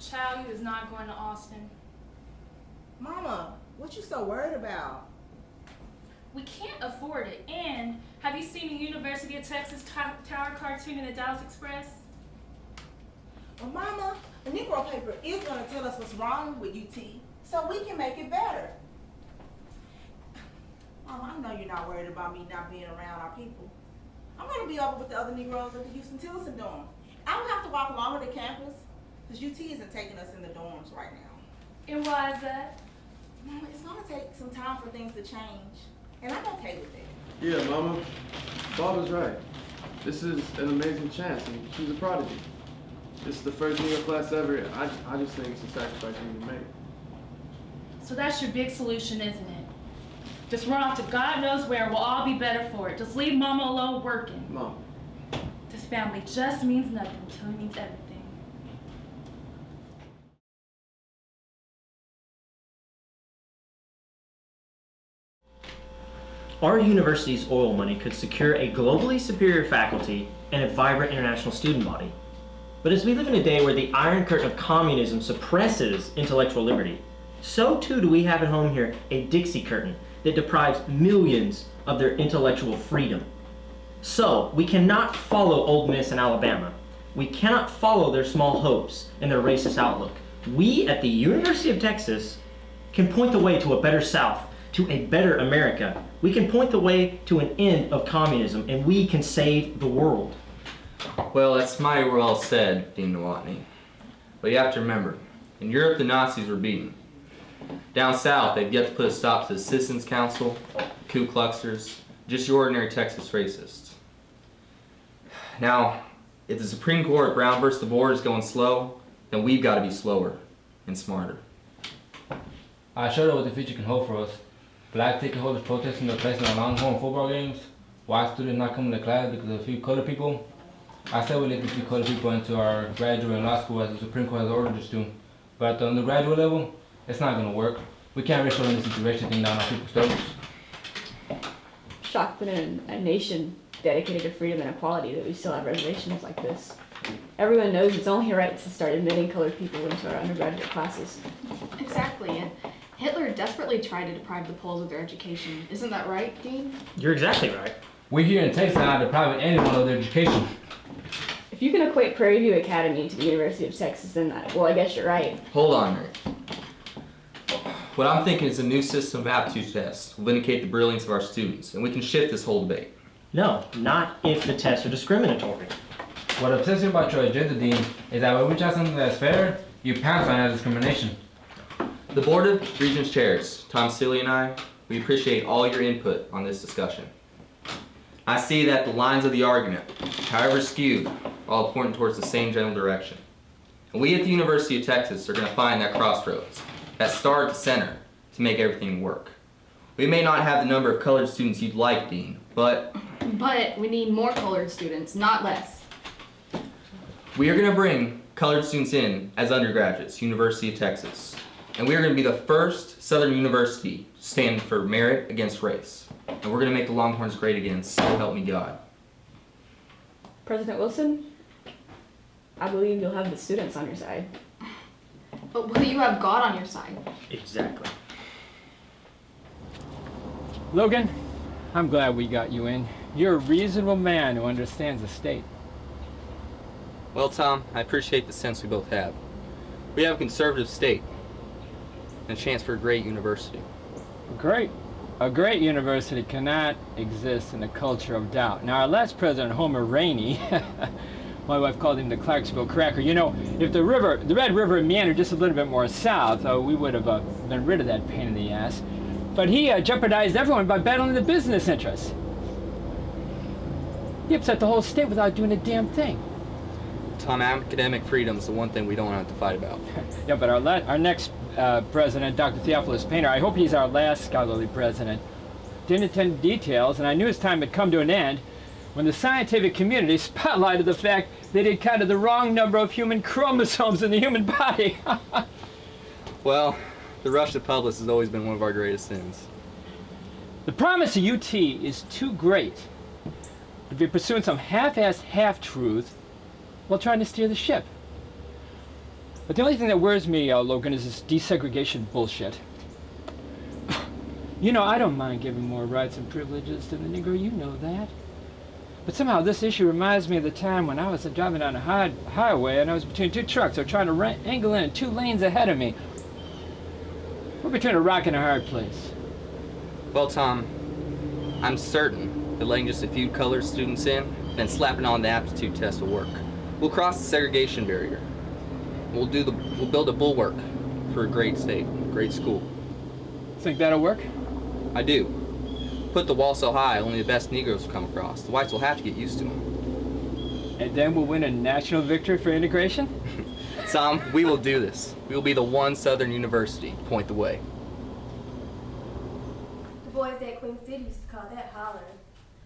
Child, you is not going to Austin. Mama, what you so worried about? We can't afford it. And have you seen the University of Texas Tower cartoon in the Dallas Express? Well, Mama, the Negro paper is going to tell us what's wrong with UT, so we can make it better. Mama, I know you're not worried about me not being around our people. I'm going to be over with the other Negroes at the Houston-Tilson dorm. I don't have to walk longer to campus, because UT isn't taking us in the dorms right now. And why is that? Mama, it's going to take some time for things to change, and I'm okay with that. Yeah, Mama. Bob is right. This is an amazing chance, and she's a prodigy. This is the first New York class ever. I just think it's a sacrifice you need to make. So that's your big solution, isn't it? Just run off to God knows where, and we'll all be better for it. Just leave Mama alone working. Mom. This family just means nothing until it means everything. Our university's oil money could secure a globally superior faculty and a vibrant international student body. But as we live in a day where the Iron Curtain of communism suppresses intellectual liberty, so too do we have at home here a Dixie Curtain that deprives millions of their intellectual freedom. So, we cannot follow Ole Miss and Alabama. We cannot follow their small hopes and their racist outlook. We at the University of Texas can point the way to a better South, to a better America. We can point the way to an end of communism, and we can save the world. Well, that's mighty well said, Dean Nowotny. But you have to remember, in Europe the Nazis were beaten. Down south, they've yet to put a stop to the Citizens Council, Ku Kluxers, just your ordinary Texas racists. Now, if the Supreme Court, Brown versus the board, is going slow, then we've got to be slower and smarter. I showed up what the future can hold for us. Black ticket holders protesting their place in our Longhorn football games. White students not coming to class because of a few colored people. I said we let these few colored people into our graduate and law school as the Supreme Court has ordered us to. But at the undergraduate level, it's not going to work. We can't racial integration thing down our people's throats. Shocked that in a nation dedicated to freedom and equality that we still have reservations like this. Everyone knows it's only right to start admitting colored people into our undergraduate classes. Exactly, and Hitler desperately tried to deprive the Poles of their education. Isn't that right, Dean? You're exactly right. We here in Texas are not depriving anyone of their education. If you can equate Prairie View Academy to the University of Texas, then well, I guess you're right. Hold on, Mary. What I'm thinking is a new system of aptitude tests will vindicate the brilliance of our students, and we can shift this whole debate. No, not if the tests are discriminatory. What upsets me about your agenda, Dean, is that when we try something that's fair, you pounce on it as discrimination. The Board of Regents chairs, Tom Seeley and I, we appreciate all your input on this discussion. I see that the lines of the argument, however skewed, are all pointing towards the same general direction. And we at the University of Texas are going to find that crossroads, that star at the center, to make everything work. We may not have the number of colored students you'd like, Dean, but we need more colored students, not less. We are going to bring colored students in as undergraduates, University of Texas. And we are going to be the first Southern university to stand for merit against race. And we're going to make the Longhorns great again, so help me God. President Wilson, I believe you'll have the students on your side. But will you have God on your side? Exactly. Logan, I'm glad we got you in. You're a reasonable man who understands the state. Well, Tom, I appreciate the sense we both have. We have a conservative state and a chance for a great university. Great. A great university cannot exist in a culture of doubt. Now, our last president, Homer Rainey, my wife called him the Clarksville Cracker. You know, if the Red River meandered just a little bit more south, we would have been rid of that pain in the ass. But he jeopardized everyone by battling the business interests. He upset the whole state without doing a damn thing. Tom, academic freedom is the one thing we don't have to fight about. Yeah, but our next president, Dr. Theophilus Painter, I hope he's our last scholarly president, didn't attend to details, and I knew his time had come to an end when the scientific community spotlighted the fact that he'd counted the wrong number of human chromosomes in the human body. Well, the rush to publish has always been one of our greatest sins. The promise of UT is too great to be pursuing some half-assed half-truth while trying to steer the ship. But the only thing that worries me, Logan, is this desegregation bullshit. You know, I don't mind giving more rights and privileges to the Negro, you know that. But somehow this issue reminds me of the time when I was driving down a highway and I was between two trucks. They were trying to angle in 2 lanes ahead of me. We're between a rock and a hard place. Well, Tom, I'm certain that letting just a few colored students in, then slapping on the aptitude test will work. We'll cross the segregation barrier. We'll build a bulwark for a great state, great school. Think that'll work? I do. Put the wall so high, only the best Negroes will come across. The whites will have to get used to them. And then we'll win a national victory for integration? Tom, we will do this. We will be the one Southern university. Point the way. The boys at Queen City used to call that hollering.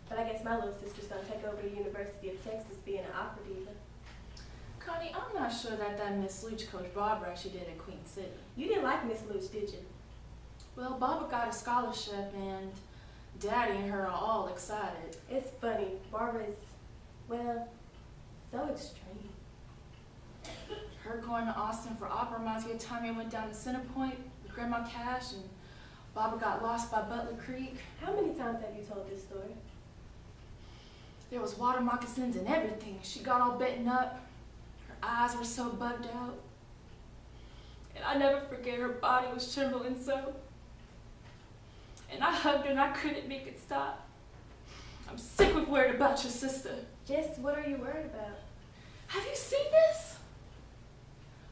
But I guess my little sister's gonna take over the University of Texas being an opera diva. Connie, I'm not sure that Miss Luch coached Barbara as she did at Queen City. You didn't like Miss Luch, did you? Well, Barbara got a scholarship and Daddy and her are all excited. It's funny. Barbara's, well, so extreme. Her going to Austin for opera reminds me of the time I went down to Centerpoint with Grandma Cash and Barbara got lost by Butler Creek. How many times have you told this story? There was water moccasins and everything. She got all bitten up. Her eyes were so bugged out. And I never forget her body was trembling so. And I hugged her and I couldn't make it stop. I'm sick with worried about your sister. Jess, what are you worried about? Have you seen this?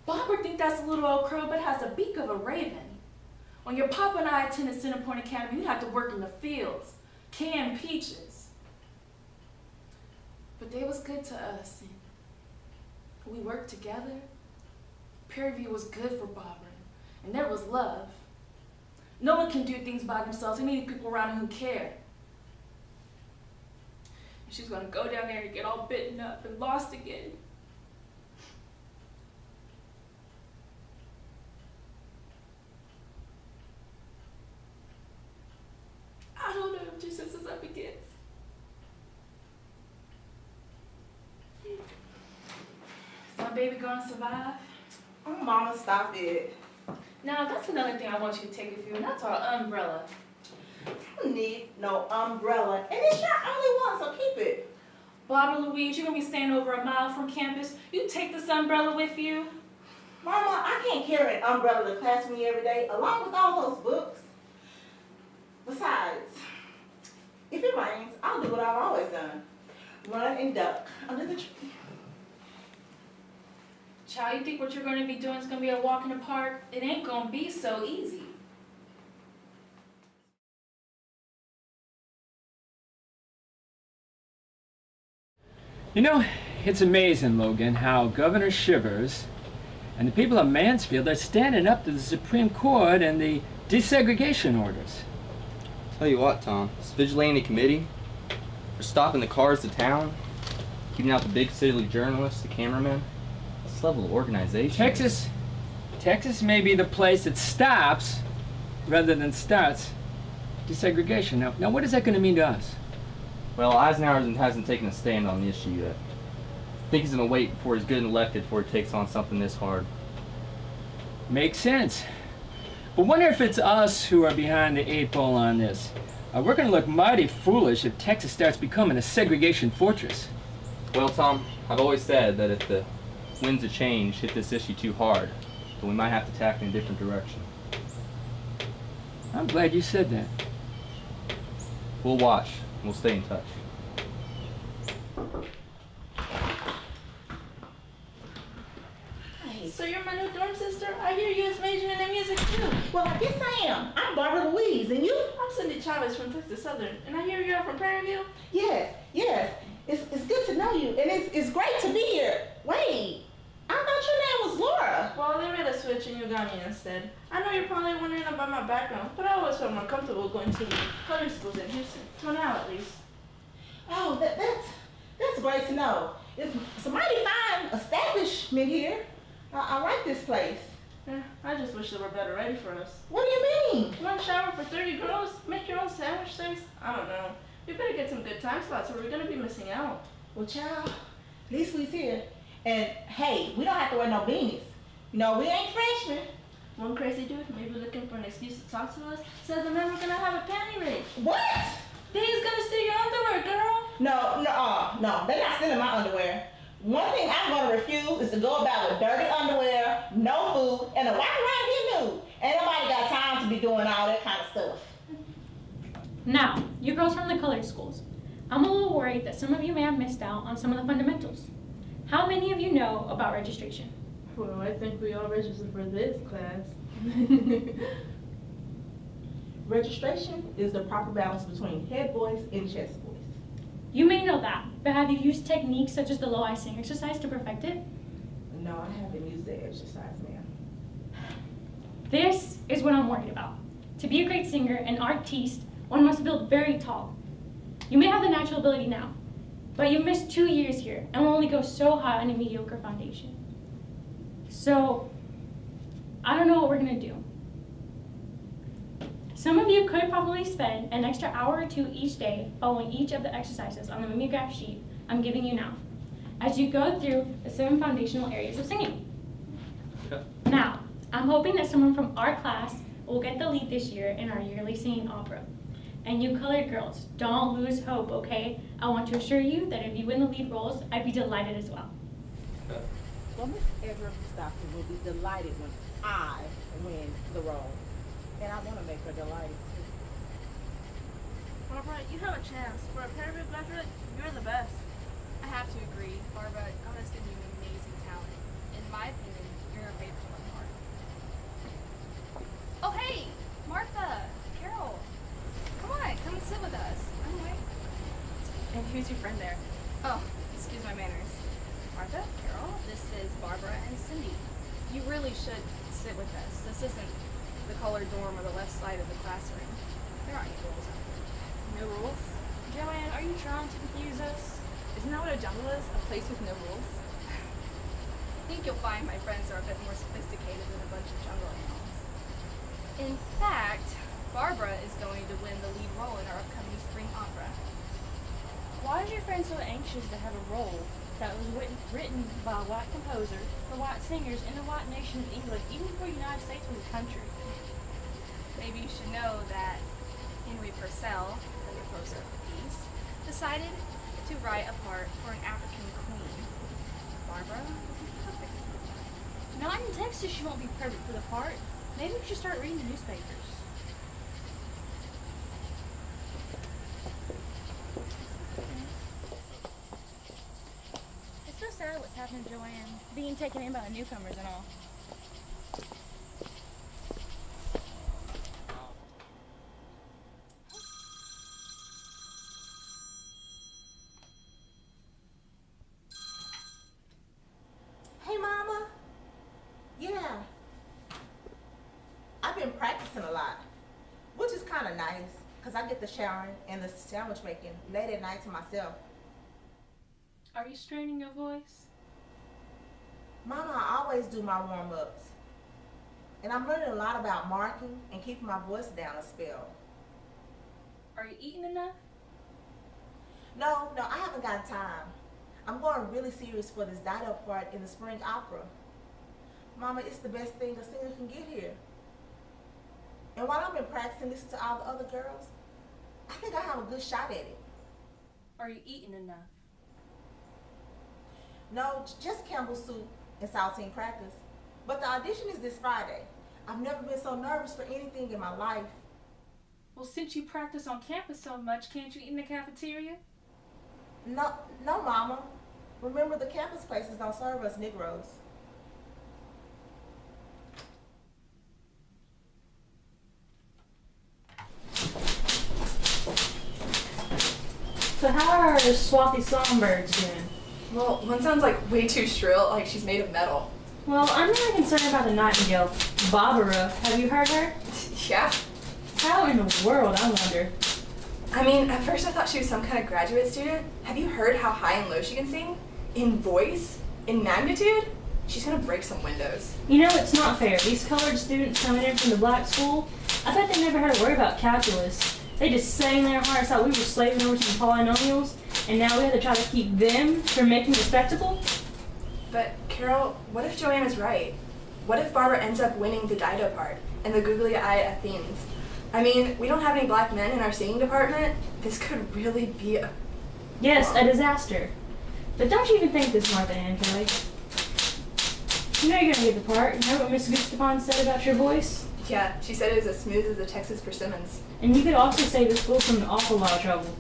Barbara thinks that's a little old crow, but has the beak of a raven. When your papa and I attended Centerpoint Academy, we had to work in the fields, can peaches. But they was good to us, and we worked together. Prairie View was good for Barbara, and there was love. No one can do things by themselves. They need people around who care. And she's gonna go down there and get all bitten up and lost again. I don't know if your sister's up against. Is my baby gonna survive? Oh, Mama, stop it. Now, that's another thing I want you to take with you, and that's our umbrella. I don't need no umbrella. And it's your only one, so keep it. Barbara Louise, you're gonna be staying over a mile from campus. You take this umbrella with you. Mama, I can't carry an umbrella to class with me every day, along with all those books. Besides, if it rains, I'll do what I've always done. Run and duck under the tree. Child, you think what you're gonna be doing is gonna be a walk in the park? It ain't gonna be so easy. You know, it's amazing, Logan, how Governor Shivers and the people of Mansfield are standing up to the Supreme Court and the desegregation orders. Tell you what, Tom, this vigilante committee, for stopping the cars to town, keeping out the big city journalists, the cameramen, this level of organization. Texas may be the place that stops rather than starts desegregation. Now what is that going to mean to us? Well, Eisenhower hasn't taken a stand on the issue yet. I think he's going to wait before he's good and elected before he takes on something this hard. Makes sense. But wonder if it's us who are behind the 8 ball on this. We're going to look mighty foolish if Texas starts becoming a segregation fortress. Well, Tom, I've always said that if the winds of change hit this issue too hard, then we might have to tack in a different direction. I'm glad you said that. We'll watch. We'll stay in touch. So you're my new dorm sister? I hear you was majoring in music too. Well, I guess I am. I'm Barbara Louise, and you? I'm Cindy Chavez from Texas Southern, and I hear you're from Prairie View? Yes. It's good to know you, and it's great to be here. Wait, I thought your name was Laura. Well, they made a switch and you got me instead. I know you're probably wondering about my background, but I always felt more comfortable going to public schools in Houston, till now at least. Oh, that's great to know. It's a mighty fine establishment here. I like this place. Yeah, I just wish they were better ready for us. What do you mean? One shower for 30 girls? Make your own sandwich things? I don't know. We better get some good time slots or we're gonna be missing out. Well, child, at least we's here. And hey, we don't have to wear no beanies. No, we ain't freshmen. One crazy dude, maybe looking for an excuse to talk to us, said the man was gonna have a panty raid. What? Then he's gonna steal your underwear, girl. No, they're not stealing my underwear. One thing I'm gonna refuse is to go about with dirty underwear, no food, and a walk around here nude. Ain't nobody got time to be doing all that kind of stuff. Now, you girls from the colored schools, I'm a little worried that some of you may have missed out on some of the fundamentals. How many of you know about registration? Well, I think we all registered for this class. Registration is the proper balance between head voice and chest voice. You may know that, but have you used techniques such as the low icing exercise to perfect it? No, I haven't used that exercise, ma'am. This is what I'm worried about. To be a great singer and artiste, one must build very tall. You may have the natural ability now, but you've missed 2 years here and will only go so high on a mediocre foundation. So, I don't know what we're gonna do. Some of you could probably spend an extra hour or 2 each day following each of the exercises on the mimeograph sheet I'm giving you now, as you go through the 7 foundational areas of singing. Okay. Now, I'm hoping that someone from our class will get the lead this year in our yearly singing opera. And you colored girls, don't lose hope, okay? I want to assure you that if you win the lead roles, I'd be delighted as well. Okay. Well, Miss Edra Stockton will be delighted when I win the role. And I want to make her delighted too. Barbara, you have a chance. For a Perryville graduate, you're the best. I have to agree. Barbara, God has given you an amazing talent. In my opinion, you're a favorite for Mark. Oh, hey! Martha! Carol! Come on, come and sit with us. I'm waiting. And who's your friend there? Oh, excuse my manners. Martha, Carol, this is Barbara and Cindy. You really should sit with us. This isn't the colored dorm or the left side of the classroom. There aren't any rules out there. No rules? Joanne, are you trying to confuse us? Isn't that what a jungle is? A place with no rules? I think you'll find my friends are a bit more sophisticated than a bunch of jungle animals. In fact, Barbara is going to win the lead role in our upcoming spring opera. Why is your friend so anxious to have a role that was written by a white composer for white singers in the white nation of England, even before the United States was a country? Maybe you should know that Henry Purcell, the composer of the piece, decided to write a part for an African queen. Barbara would be perfect for the part. Not in Texas, she won't be perfect for the part. Maybe we should start reading the newspapers. It's so sad what's happening to Joanne, being taken in by the newcomers and all. Hey, Mama. Yeah. I've been practicing a lot, which is kind of nice, because I get the showering and the sandwich making late at night to myself. Are you straining your voice? Mama, I always do my warm-ups. And I'm learning a lot about marking and keeping my voice down a spell. Are you eating enough? No, I haven't got time. I'm going really serious for this Dido part in the spring opera. Mama, it's the best thing a singer can get here. And while I've been practicing listening to all the other girls, I think I have a good shot at it. Are you eating enough? No, just Campbell's soup and saltine crackers. But the audition is this Friday. I've never been so nervous for anything in my life. Well, since you practice on campus so much, can't you eat in the cafeteria? No, Mama. Remember, the campus places don't serve us Negroes. So how are Swathy songbirds doing? Well, one sounds like way too shrill, like she's made of metal. Well, I'm really concerned about the nightingale, Barbara. Have you heard her? Yeah. How in the world, I wonder? I mean, at first I thought she was some kind of graduate student. Have you heard how high and low she can sing? In voice? In magnitude? She's gonna break some windows. You know, it's not fair. These colored students coming in from the black school, I bet they never had to worry about calculus. They just sang their hearts out we were slaving over some polynomials, and now we have to try to keep them from making a spectacle? But, Carol, what if Joanne is right? what if Barbara ends up winning the Dido part and the googly eye Athens? I mean, we don't have any black men in our singing department. This could really be a... Yes, a disaster. But don't you even think this, Martha Ann Kelly? You know you're gonna get the part. You know what Miss Gustafson said about your voice? Yeah, she said it was as smooth as a Texas persimmons. And you could also save the school from an awful lot of trouble.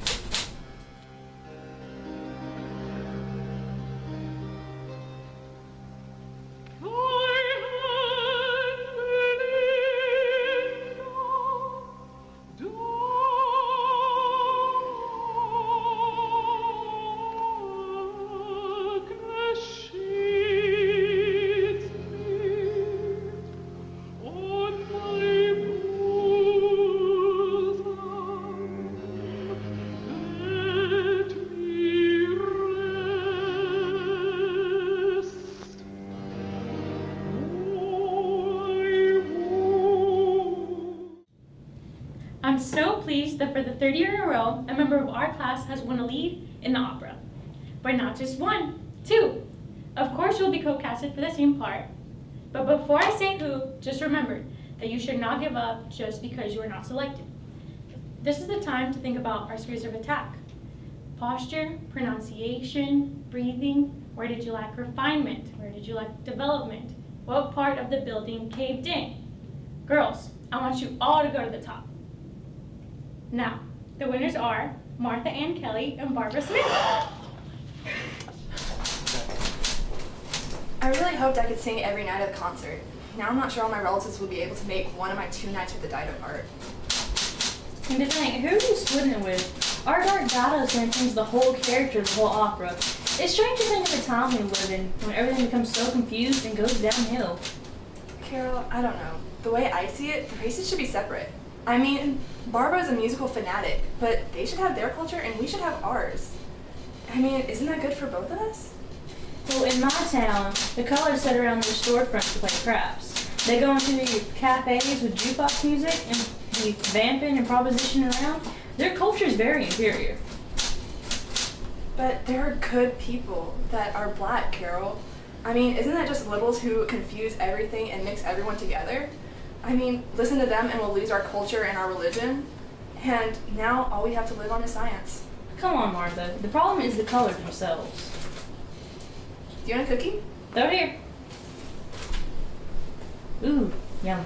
I'm so pleased that for the third year in a row, a member of our class has won a lead in the opera. But not just one, two. Of course you'll be co-casted for the same part. But before I say who, just remember that you should not give up just because you are not selected. This is the time to think about our spheres of attack. Posture, pronunciation, breathing. Where did you lack refinement? Where did you lack development? What part of the building caved in? Girls, I want you all to go to the top. Now, the winners are Martha Ann Kelly and Barbara Smith. I really hoped I could sing every night of the concert. Now I'm not sure all my relatives will be able to make one of my 2 nights with the Dido part. And to think, who are you splitting it with? Our dark Dido is going to change the whole character of the whole opera. It's strange to think of the time we live in, when everything becomes so confused and goes downhill. Carol, I don't know. The way I see it, the races should be separate. I mean, Barbara's a musical fanatic, but they should have their culture and we should have ours. I mean, isn't that good for both of us? Well, in my town, the colors sit around their storefronts to play craps. They go into the cafes with jukebox music and be vamping and propositioning around. Their culture is very inferior. But there are good people that are black, Carol. I mean, isn't that just liberals who confuse everything and mix everyone together? I mean, listen to them and we'll lose our culture and our religion. And now all we have to live on is science. Come on, Martha. The problem is the colors themselves. Do you want a cookie? Throw it here. Ooh, yum.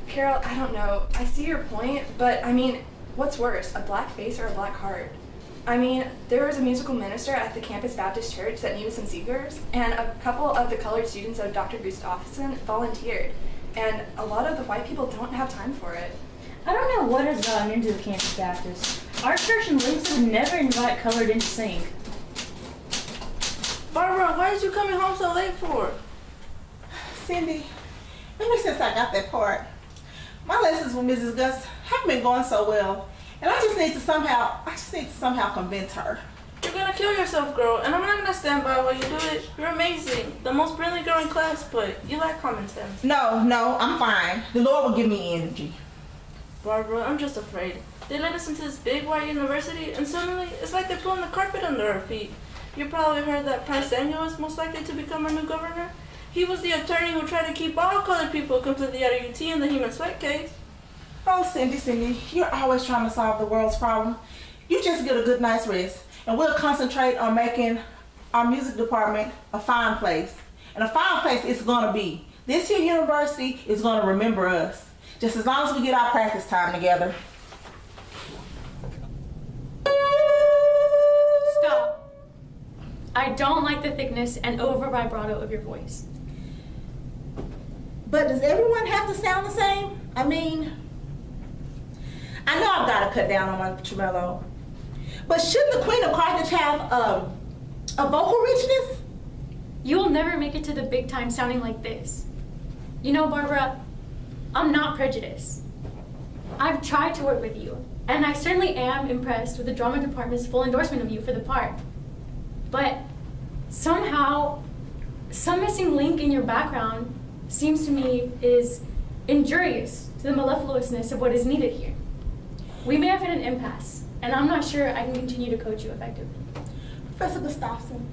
Carol, I don't know. I see your point, but I mean, what's worse, a black face or a black heart? I mean, there was a musical minister at the campus Baptist church that needed some singers, and a couple of the colored students of Dr. Gustafson volunteered. And a lot of the white people don't have time for it. I don't know what has gotten into the Campus Baptist. Our church in Livingston never invite colored in to sing. Barbara, why did you coming home so late for? Cindy, ever since I got that part, my lessons with Mrs. Gus haven't been going so well. And I just need to somehow convince her. You're gonna kill yourself, girl, and I'm not gonna stand by while you do it. You're amazing. The most brilliant girl in class, but you lack common sense. No, I'm fine. The Lord will give me energy. Barbara, I'm just afraid. They let us into this big white university, and suddenly it's like they're pulling the carpet under our feet. You probably heard that Price Daniel is most likely to become our new governor. He was the attorney who tried to keep all colored people completely out of UT in the human sweat case. Oh, Cindy, you're always trying to solve the world's problem. You just get a good night's rest, and we'll concentrate on making our music department a fine place. And a fine place it's gonna be. This here university is gonna remember us, just as long as we get our practice time together. Stop. I don't like the thickness and over vibrato of your voice. But does everyone have to sound the same? I mean, I know I've got to cut down on my tremolo, but shouldn't the Queen of Carthage have a vocal richness? You will never make it to the big time sounding like this. You know, Barbara, I'm not prejudiced. I've tried to work with you, and I certainly am impressed with the drama department's full endorsement of you for the part. But somehow, some missing link in your background seems to me is injurious to the mellifluousness of what is needed here. We may have hit an impasse, and I'm not sure I can continue to coach you effectively. Professor Gustafson,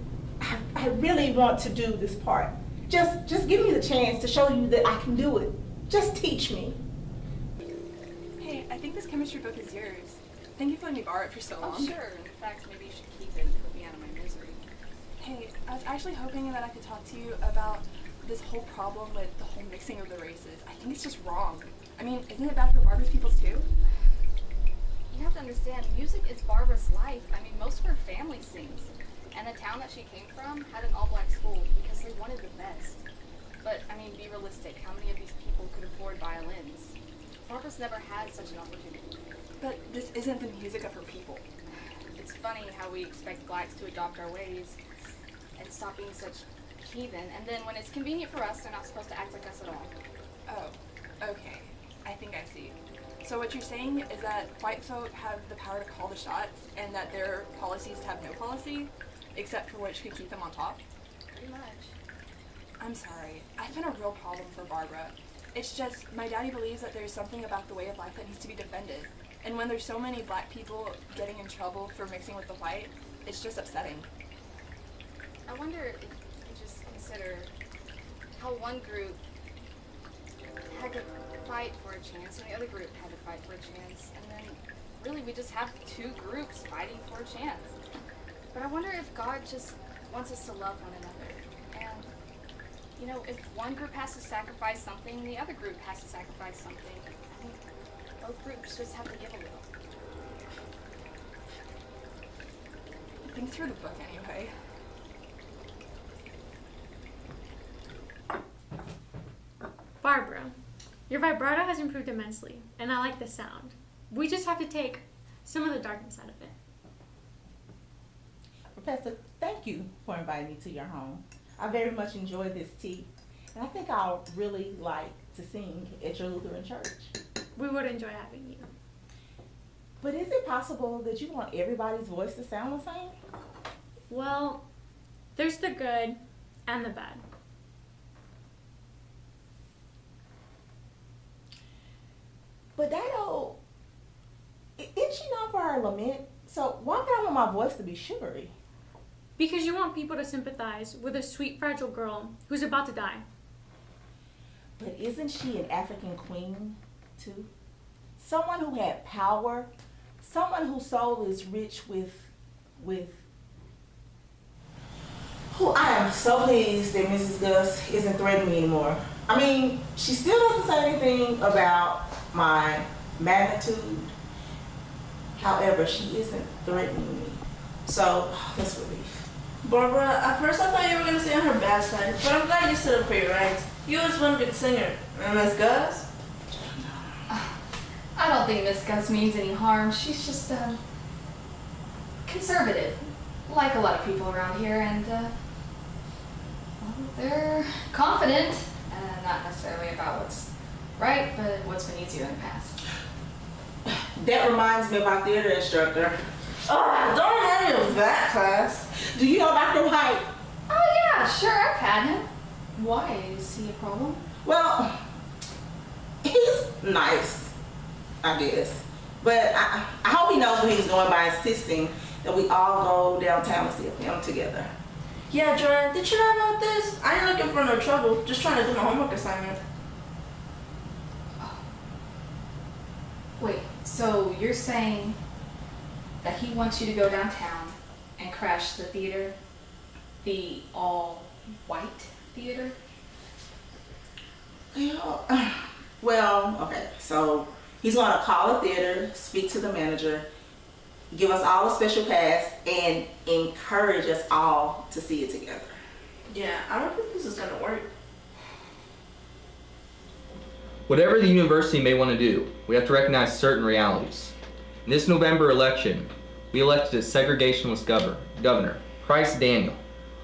I really want to do this part. Just give me the chance to show you that I can do it. Just teach me. Hey, I think this chemistry book is yours. Thank you for letting me borrow it for so long. Oh, sure. In fact, maybe you should keep it and put me out of my misery. Hey, I was actually hoping that I could talk to you about this whole problem with the whole mixing of the races. I think it's just wrong. I mean, isn't it bad for Barbara's peoples too? You have to understand, music is Barbara's life. I mean, most of her family sings. And the town that she came from had an all-black school because they wanted the best. But, I mean, be realistic. How many of these people could afford violins? Barbara's never had such an opportunity. But this isn't the music of her people. It's funny how we expect blacks to adopt our ways and stop being such heathen, and then when it's convenient for us, they're not supposed to act like us at all. Oh, okay. I think I see. So what you're saying is that white folk have the power to call the shots and that their policies have no policy, except for which could keep them on top? Pretty much. I'm sorry. I've been a real problem for Barbara. It's just, my daddy believes that there's something about the way of life that needs to be defended. And when there's so many black people getting in trouble for mixing with the white, it's just upsetting. I wonder if you just consider how one group had to fight for a chance and the other group had to fight for a chance, and then really we just have two groups fighting for a chance. But I wonder if God just wants us to love one another. And, you know, if one group has to sacrifice something, the other group has to sacrifice something. I think both groups just have to give a little. Think through the book anyway. Barbara, your vibrato has improved immensely, and I like the sound. We just have to take some of the darkness out of it. Professor, thank you for inviting me to your home. I very much enjoyed this tea, and I think I'll really like to sing at your Lutheran church. We would enjoy having you. But is it possible that you want everybody's voice to sound the same? Well, there's the good and the bad. But Dado, isn't she known for her lament? So why would I want my voice to be sugary? Because you want people to sympathize with a sweet, fragile girl who's about to die. But isn't she an African queen, too? Someone who had power, someone whose soul is rich with who I am so pleased that Mrs. Gus isn't threatening me anymore. I mean, she still doesn't say anything about my magnitude. However, she isn't threatening me. So, that's relief. Barbara, at first I thought you were going to stay on her bad side, but I'm glad you stood up for your rights. You was one good singer. And Miss Gus? I don't think Miss Gus means any harm. She's just, conservative, like a lot of people around here, and, well, they're confident, not necessarily about what's right, but what's been easier in the past. That reminds me of my theater instructor. Oh, don't remind me of that class. Do you know Dr. White? Oh yeah, sure, I've had him. Why? Is he a problem? Well, he's nice, I guess. But I hope he knows what he's doing by insisting that we all go downtown and see a film together. Yeah, Joanne, did you know about this? I ain't looking for no trouble, just trying to do my homework assignment. Wait, so you're saying that he wants you to go downtown and crash the theater? The all-white theater? Well, okay, so he's gonna call a theater, speak to the manager, give us all a special pass, and encourage us all to see it together. Yeah, I don't think this is gonna work. Whatever the university may want to do, we have to recognize certain realities. In this November election, we elected a segregationist governor, Price Daniel,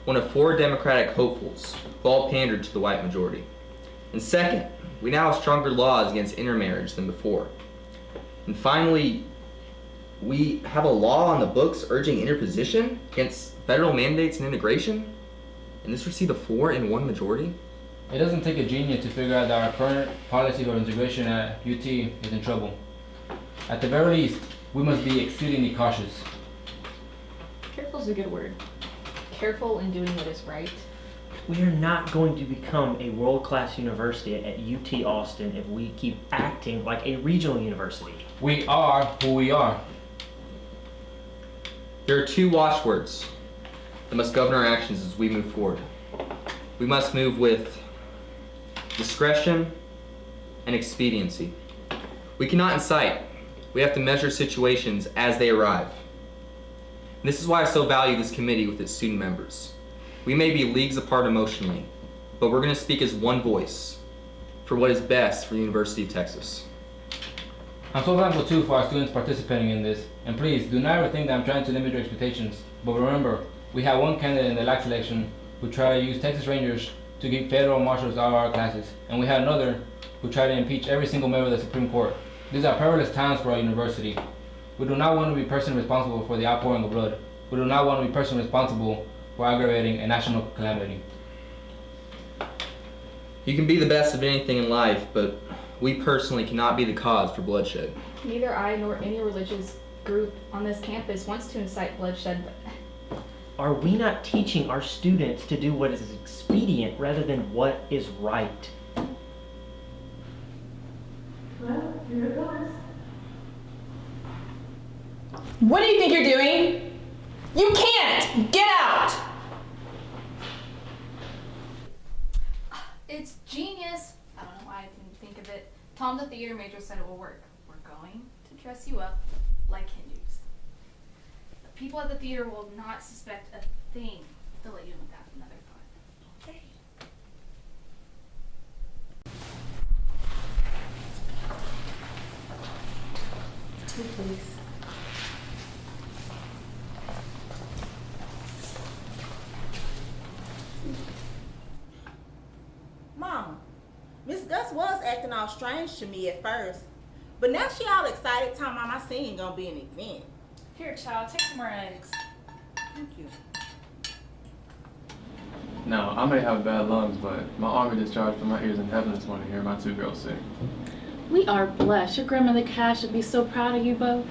one of 4 Democratic hopefuls who all pandered to the white majority. And second, we now have stronger laws against intermarriage than before. And finally, we have a law on the books urging interposition against federal mandates and integration, and this received a 4-1 majority. It doesn't take a genius to figure out that our current policy of integration at UT is in trouble. At the very least, we must be exceedingly cautious. Careful is a good word. Careful in doing what is right. We are not going to become a world-class university at UT Austin if we keep acting like a regional university. We are who we are. There are two watchwords that must govern our actions as we move forward. We must move with discretion and expediency. We cannot incite. We have to measure situations as they arrive. And this is why I so value this committee with its student members. We may be leagues apart emotionally, but we're going to speak as one voice for what is best for the University of Texas. I'm so thankful too for our students participating in this. And please, do not ever think that I'm trying to limit your expectations. But remember, we have one candidate in the last election who tried to use Texas Rangers to keep federal marshals out of our classes. And we had another who tried to impeach every single member of the Supreme Court. These are perilous times for our university. We do not want to be personally responsible for the outpouring of blood. We do not want to be personally responsible for aggravating a national calamity. You can be the best of anything in life, but we personally cannot be the cause for bloodshed. Neither I nor any religious group on this campus wants to incite bloodshed. Are we not teaching our students to do what is expedient rather than what is right? Well, here it goes. What do you think you're doing? You can't! Get out! It's genius. I don't know why I didn't think of it. Tom, the theater major, said it will work. We're going to dress you up like Hindus. The people at the theater will not suspect a thing. They'll let you in without another thought. Okay. Two, please. Mama, Miss Gus was acting all strange to me at first, but now she all excited talking about my singing gonna be an event. Here, child, take some more eggs. Thank you. Now, I may have bad lungs, but my army discharged from my ears in heaven this morning hearing my two girls sing. We are blessed. Your grandmother Cash would be so proud of you both.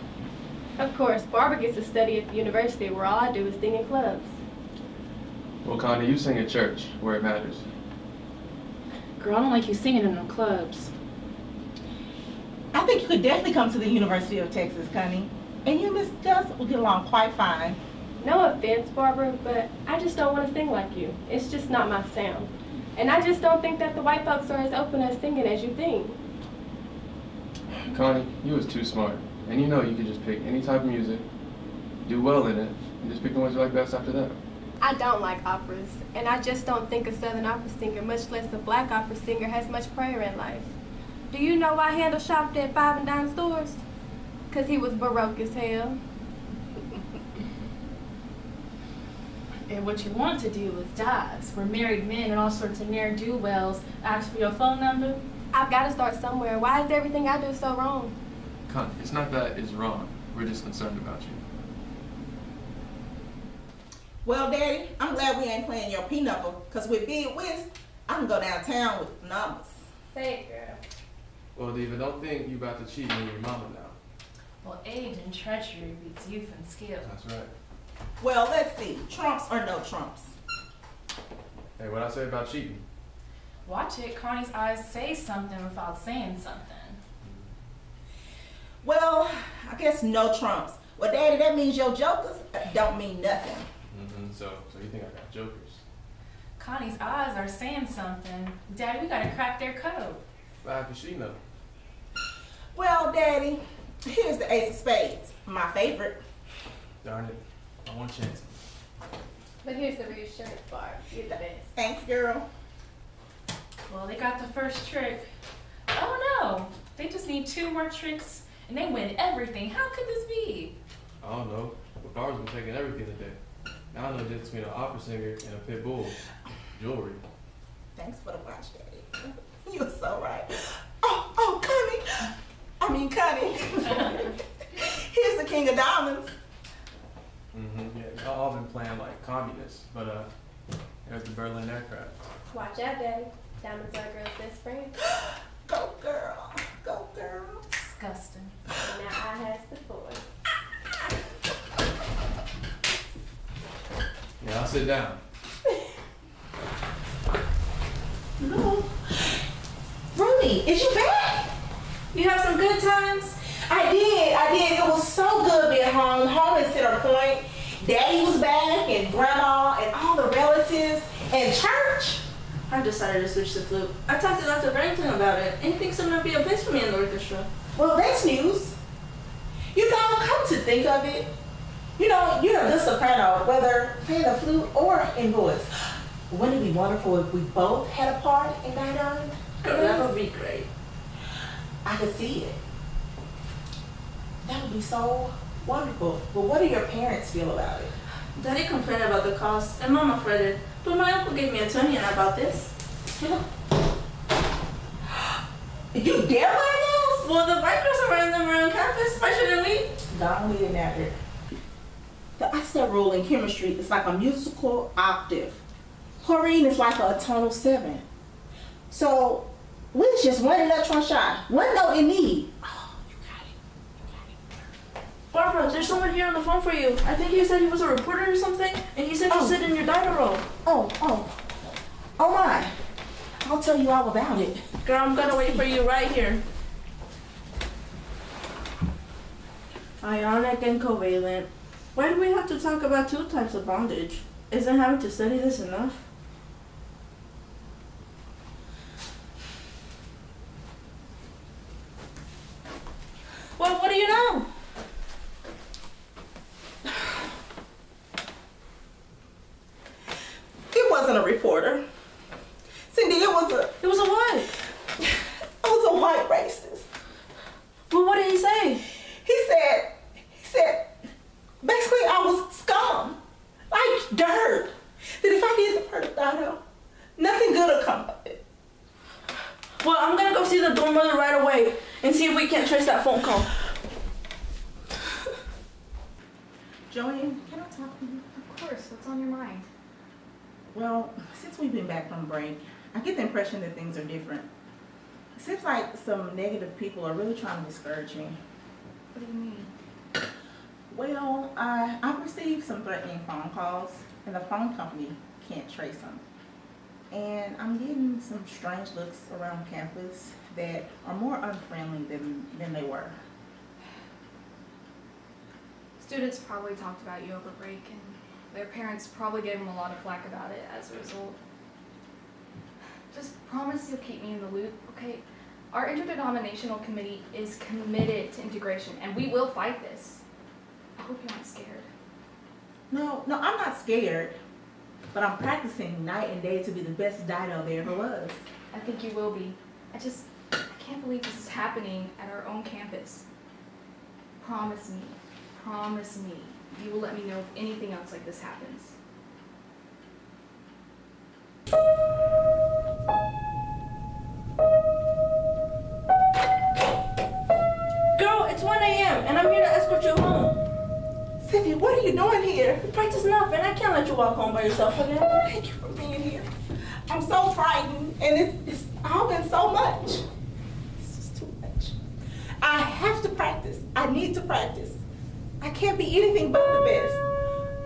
Of course, Barbara gets to study at the university where all I do is sing in clubs. Well, Connie, you sing at church, where it matters. Girl, I don't like you singing in them clubs. I think you could definitely come to the University of Texas, Connie. And you and Miss Gus will get along quite fine. No offense, Barbara, but I just don't want to sing like you. It's just not my sound. And I just don't think that the white folks are as open as singing as you think. Connie, you was too smart. And you know you could just pick any type of music, do well in it, and just pick the ones you like best after that. I don't like operas, and I just don't think a Southern opera singer, much less a black opera singer, has much prayer in life. Do you know why Handel shopped at 5 and Dime stores? 'Cause he was Baroque as hell. And what you want to do with dives, where married men and all sorts of ne'er-do-wells ask for your phone number. I've got to start somewhere. Why is everything I do so wrong? Connie, it's not that it's wrong. We're just concerned about you. Well, Daddy, I'm glad we ain't playing your pinochle, because with Big Wiz, I can go downtown with numbers. Say it, girl. Well, Diva, don't think you about to cheat me and your mama now. Well, age and treachery beats youth and skill. That's right. Well, let's see. Trumps or no Trumps? Hey, what'd I say about cheating? Watch it, Connie's eyes say something without saying something. Well, I guess no Trumps. Well, Daddy, that means your jokers don't mean nothing. So you think I got jokers? Connie's eyes are saying something. Daddy, we gotta crack their code. How does she know? Well, Daddy, here's the Ace of Spades, my favorite. Darn it. I want a chance. But here's the reassurance bar. You're the best. Thanks, girl. Well, they got the first trick. Oh no, they just need 2 more tricks and they win everything. How could this be? I don't know. But Barbara's been taking everything today. Now I know the difference between an opera singer and a pit bull. Jewelry. Thanks for the watch, Daddy. You're so right. Oh, Connie. I mean, Connie. Here's the king of diamonds. Yeah, y'all all been playing like communists, but there's the Berlin aircraft. Watch out, Daddy. Diamonds are a girl's best friend. Go, girl. Go, girl. Disgusting. And now I has the floor. Yeah, I'll sit down. Julie, is you back? You have some good times? I did. It was so good being home. Home is Center Point. Daddy was back, and Grandma, and all the relatives, and church. I decided to switch to flute. I talked to Dr. Barrington about it, and he thinks I'm gonna be a bass for me in the orchestra. Well, that's news. You know, come to think of it, you're a good soprano, whether playing the flute or in voice. Wouldn't it be wonderful if we both had a part in that? Girl, that would be great. I could see it. That would be so wonderful. But what do your parents feel about it? Daddy complained about the cost, and Mama fretted, but my uncle gave me a $20 about this. You dare wear those? Well, the white girls are wearing them around campus. Why shouldn't we? Don't need it matter. The ISET rule in chemistry is like a musical octave. Chlorine is like a tonal 7. So, it's just one electron shy. One note in need. Oh, you got it. Barbara, there's someone here on the phone for you. I think he said he was a reporter or something, and he said you sit in your diner roll. Oh my. I'll tell you all about it. Girl, I'm gonna wait for you right here. Ionic and covalent. Why do we have to talk about 2 types of bondage? Isn't having to study this enough? Well, what do you know? It wasn't a reporter. Cindy, it was a what? It was a white racist. Well, what did he say? He said, basically I was scum. Like dirt. That if I did the perfect dino, nothing good will come of it. Well, I'm gonna go see the dorm mother right away and see if we can trace that phone call. Joanne, can I talk to you? Of course, what's on your mind? Well, since we've been back from break, I get the impression that things are different. It seems like some negative people are really trying to discourage me. What do you mean? Well, I've received some threatening phone calls, and the phone company can't trace them. And I'm getting some strange looks around campus that are more unfriendly than they were. Students probably talked about you over break, and their parents probably gave them a lot of flack about it as a result. Just promise you'll keep me in the loop, okay? Our interdenominational committee is committed to integration, and we will fight this. I hope you're not scared. No, I'm not scared, but I'm practicing night and day to be the best dino there ever was. I think you will be. I can't believe this is happening at our own campus. Promise me, you will let me know if anything else like this happens. Girl, it's 1 a.m. and I'm here to escort you home. Cindy, what are you doing here? You practice enough, and I can't let you walk home by yourself again. Thank you for being here. I'm so frightened, and it's all been so much. This is too much. I have to practice. I need to practice. I can't be anything but the best.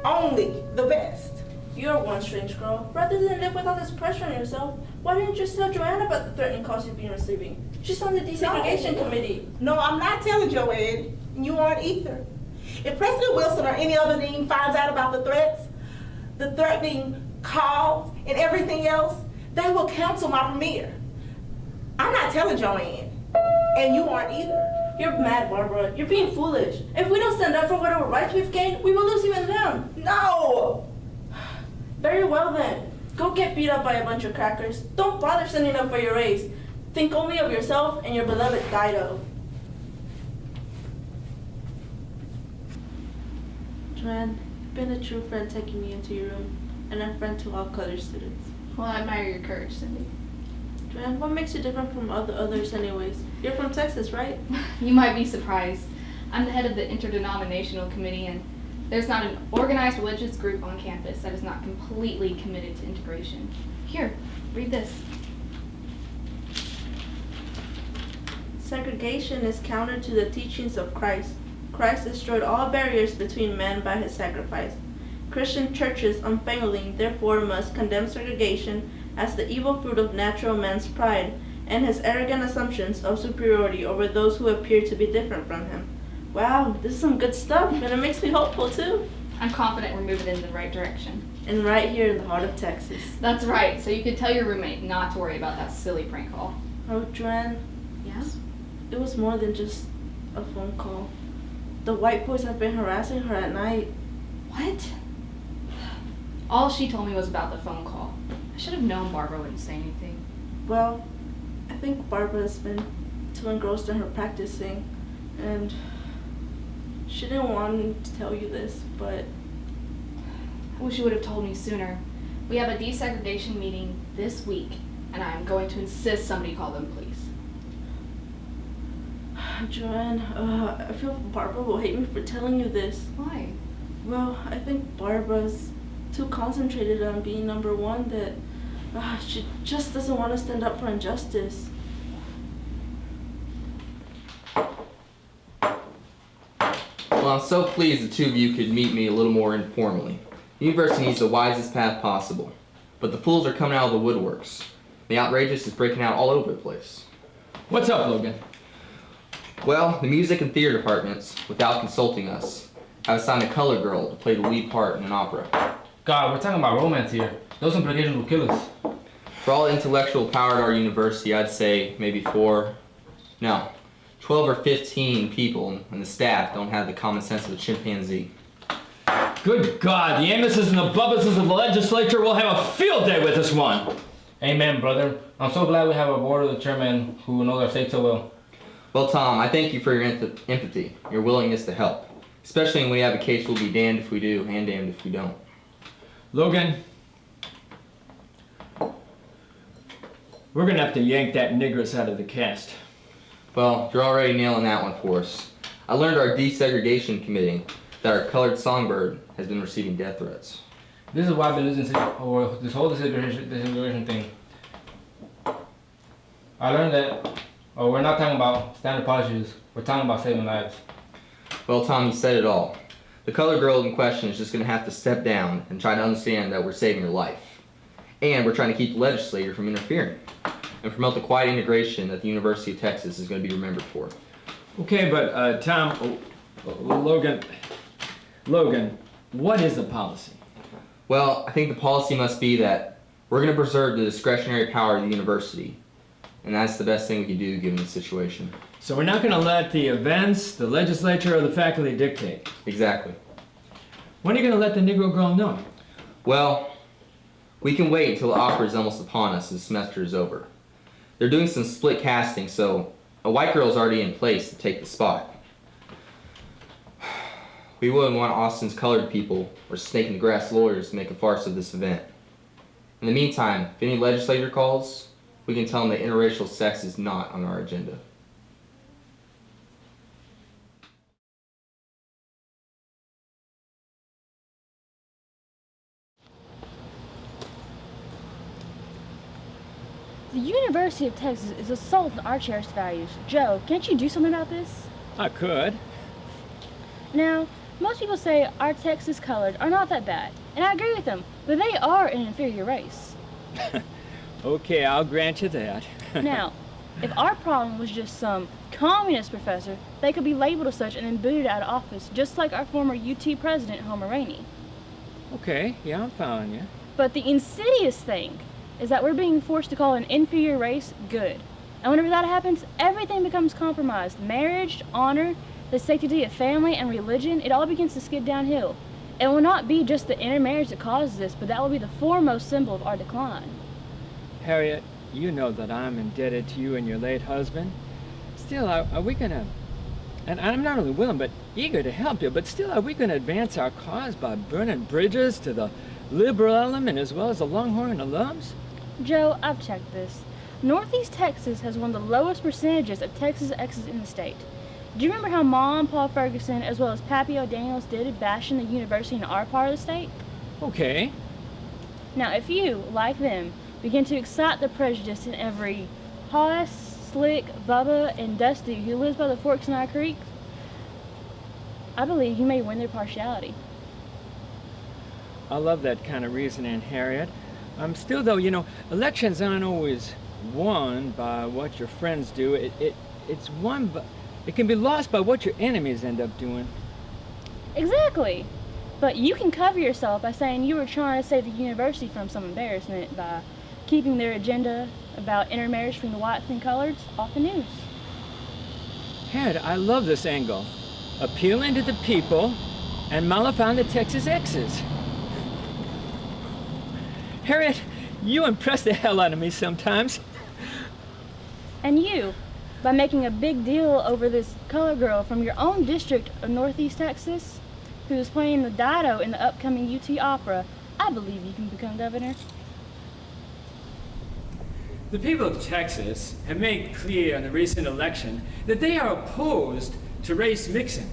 Only the best. You're one strange girl. Rather than live with all this pressure on yourself, why didn't you just tell Joanna about the threatening calls you've been receiving? She's on the desegregation committee. No, I'm not telling Joanne. You aren't either. If President Wilson or any other dean finds out about the threats, the threatening calls, and everything else, they will cancel my premiere. I'm not telling Joanne. And you aren't either. You're mad, Barbara. You're being foolish. If we don't stand up for whatever rights we've gained, we will lose even them. No! Very well then. Go get beat up by a bunch of crackers. Don't bother standing up for your race. Think only of yourself and your beloved Dido. Joanne, you've been a true friend taking me into your room, and a friend to all color students. Well, I admire your courage, Cindy. Joanne, what makes you different from all the others anyways? You're from Texas, right? You might be surprised. I'm the head of the interdenominational committee, and there's not an organized religious group on campus that is not completely committed to integration. Here, read this. Segregation is counter to the teachings of Christ. Christ destroyed all barriers between men by his sacrifice. Christian churches unfailing therefore must condemn segregation as the evil fruit of natural man's pride and his arrogant assumptions of superiority over those who appear to be different from him. Wow, this is some good stuff, and it makes me hopeful too. I'm confident we're moving in the right direction. And right here in the heart of Texas. That's right, so you could tell your roommate not to worry about that silly prank call. Oh, Joanne. Yes? It was more than just a phone call. The white boys have been harassing her at night. What? All she told me was about the phone call. I should have known Barbara wouldn't say anything. Well, I think Barbara has been too engrossed in her practicing, and she didn't want me to tell you this, but I wish you would have told me sooner. We have a desegregation meeting this week, and I am going to insist somebody call them police. Joanne, I feel Barbara will hate me for telling you this. Why? Well, I think Barbara's too concentrated on being number one that she just doesn't want to stand up for injustice. Well, I'm so pleased the two of you could meet me a little more informally. The university needs the wisest path possible, but the fools are coming out of the woodworks. The outrageous is breaking out all over the place. What's up, Logan? Well, the music and theater departments, without consulting us, have assigned a colored girl to play the lead part in an opera. God, we're talking about romance here. Those implications will kill us. For all the intellectual power at our university, I'd say maybe 12 or 15 people, and the staff don't have the common sense of a chimpanzee. Good God, the Amos's and the Bubbases of the legislature will have a field day with this one. Amen, brother. I'm so glad we have a board of the chairman who knows our state so well. Well, Tom, I thank you for your empathy, your willingness to help. Especially when we have a case we'll be damned if we do and damned if we don't. Logan, we're gonna have to yank that negress out of the cast. Well, you're already nailing that one for us. I learned our desegregation committee that our colored songbird has been receiving death threats. This is why I've been losing over this whole desegregation thing. I learned that we're not talking about standard policies, we're talking about saving lives. Well, Tom, you said it all. The colored girl in question is just going to have to step down and try to understand that we're saving her life. And we're trying to keep the legislature from interfering and promote the quiet integration that the University of Texas is going to be remembered for. Okay, but Tom, Logan, what is the policy? Well, I think the policy must be that we're going to preserve the discretionary power of the university. And that's the best thing we can do given the situation. So we're not going to let the events, the legislature, or the faculty dictate? Exactly. When are you going to let the Negro girl know? Well, we can wait until the opera is almost upon us and the semester is over. They're doing some split casting, so a white girl is already in place to take the spot. We wouldn't want Austin's colored people or snake in the grass lawyers to make a farce of this event. In the meantime, if any legislator calls, we can tell them that interracial sex is not on our agenda. The University of Texas is assaulting our cherished values. Joe, can't you do something about this? I could. Now, most people say our Texas colored are not that bad, and I agree with them, but they are an inferior race. Okay, I'll grant you that. Now, if our problem was just some communist professor, they could be labeled as such and then booted out of office, just like our former UT president, Homer Rainey. Okay, yeah, I'm following you. But the insidious thing is that we're being forced to call an inferior race good. And whenever that happens, everything becomes compromised. Marriage, honor, the sanctity of family, and religion, it all begins to skid downhill. It will not be just the intermarriage that causes this, but that will be the foremost symbol of our decline. Harriet, you know that I'm indebted to you and your late husband. Still, are we gonna, and I'm not only willing but eager to help you, but still, are we gonna advance our cause by burning bridges to the liberal element as well as the Longhorn alums? Joe, I've checked this. Northeast Texas has one of the lowest percentages of Texas exes in the state. Do you remember how Mom, Paul Ferguson, as well as Pappy O'Daniels did bashing the university in our part of the state? Okay. Now, if you, like them, begin to excite the prejudice in every Hoss, Slick, Bubba, and Dusty who lives by the forks in our creek, I believe you may win their partiality. I love that kind of reasoning, Harriet. Still though, you know, elections aren't always won by what your friends do. It's won by, it can be lost by what your enemies end up doing. Exactly. But you can cover yourself by saying you were trying to save the university from some embarrassment by keeping their agenda about intermarriage between the whites and coloreds off the news. Harriet, I love this angle. Appealing to the people and mollifying the Texas X's. Harriet, you impress the hell out of me sometimes. And you, by making a big deal over this color girl from your own district of Northeast Texas, who's playing the Dido in the upcoming UT opera, I believe you can become governor. The people of Texas have made clear in the recent election that they are opposed to race mixing.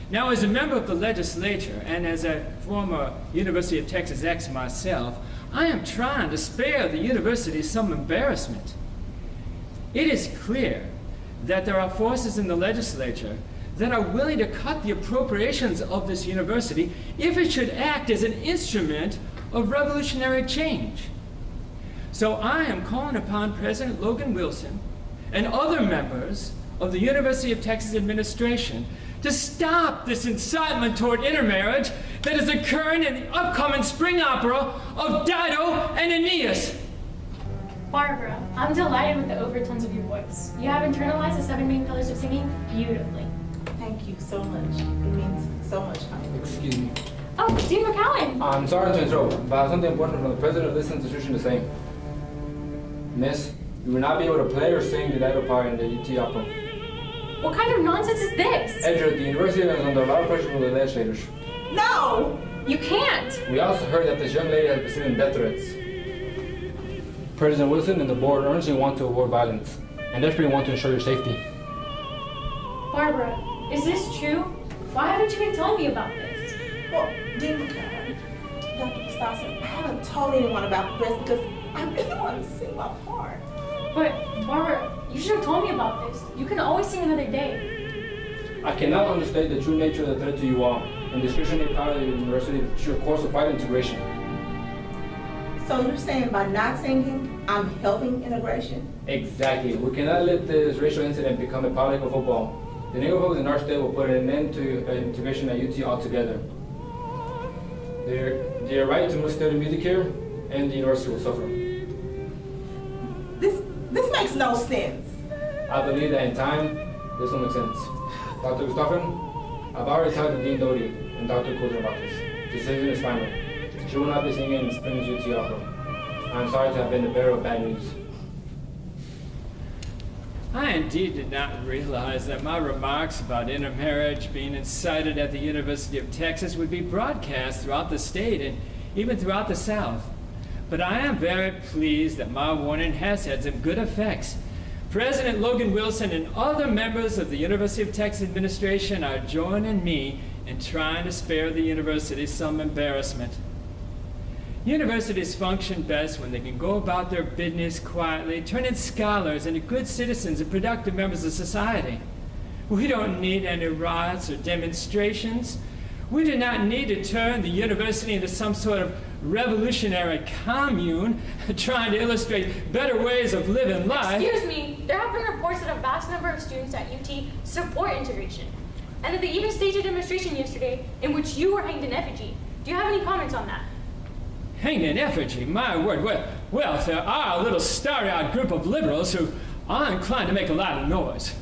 Now, as a member of the legislature and as a former University of Texas ex myself, I am trying to spare the university some embarrassment. It is clear that there are forces in the legislature that are willing to cut the appropriations of this university if it should act as an instrument of revolutionary change. So I am calling upon President Logan Wilson and other members of the University of Texas administration to stop this incitement toward intermarriage that is occurring in the upcoming spring opera of Dido and Aeneas. Barbara, I'm delighted with the overtones of your voice. You have internalized the 7 main pillars of singing beautifully. Thank you so much. It means so much. Excuse me. Oh, Dean McCowan! I'm sorry to interrupt, but I have something important from the president of this institution to say. Miss, you will not be able to play or sing the Dido part in the UT opera. What kind of nonsense is this? Edgar, the university is under a lot of pressure from the legislators. No! You can't! We also heard that this young lady has received death threats. President Wilson and the board earnestly want to avoid violence and desperately want to ensure your safety. Barbara, is this true? Why haven't you been telling me about this? Well, Dean McCowan, Dr. Gustafson, I haven't told anyone about this because I really wanted to sing my part. But, Barbara, you should have told me about this. You can always sing another day. I cannot understate the true nature of the threat to you all and the discretionary power of the university to pursue a course of white integration. So you're saying by not singing, I'm helping integration? Exactly. We cannot let this racial incident become a political football. The Negro folks in our state will put an end to integration at UT altogether. Their right to study music here and the university will suffer. This makes no sense. I believe that in time, this will make sense. Dr. Gustafson, I've already talked to Dean Doty and Dr. Coulter about this. The decision is final. She will not be singing in Spring's UT opera. I'm sorry to have been the bearer of bad news. I indeed did not realize that my remarks about intermarriage being incited at the University of Texas would be broadcast throughout the state and even throughout the South. But I am very pleased that my warning has had some good effects. President Logan Wilson and other members of the University of Texas administration are joining me in trying to spare the university some embarrassment. Universities function best when they can go about their business quietly, turning scholars into good citizens and productive members of society. We don't need any riots or demonstrations. We do not need to turn the university into some sort of revolutionary commune trying to illustrate better ways of living life. Excuse me, there have been reports that a vast number of students at UT support integration, and that they even staged a demonstration yesterday in which you were hanged in effigy. Do you have any comments on that? Hanged in effigy, my word. Well, there are a little starry-eyed group of liberals who are inclined to make a lot of noise.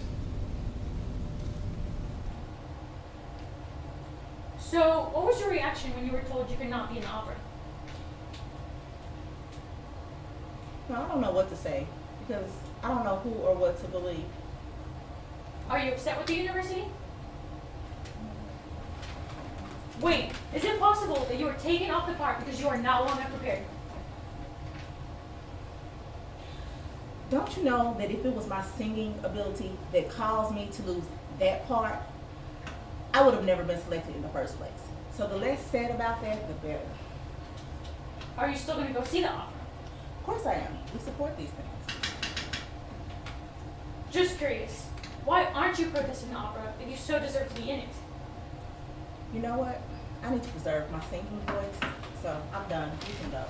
So, what was your reaction when you were told you could not be in the opera? Well, I don't know what to say because I don't know who or what to believe. Are you upset with the university? Wait, is it possible that you were taken off the part because you are not longer prepared? Don't you know that if it was my singing ability that caused me to lose that part, I would have never been selected in the first place. So the less said about that, the better. Are you still going to go see the opera? Of course I am. We support these things. Just curious, why aren't you protesting the opera if you so deserve to be in it? You know what? I need to preserve my singing voice, so I'm done. You can go.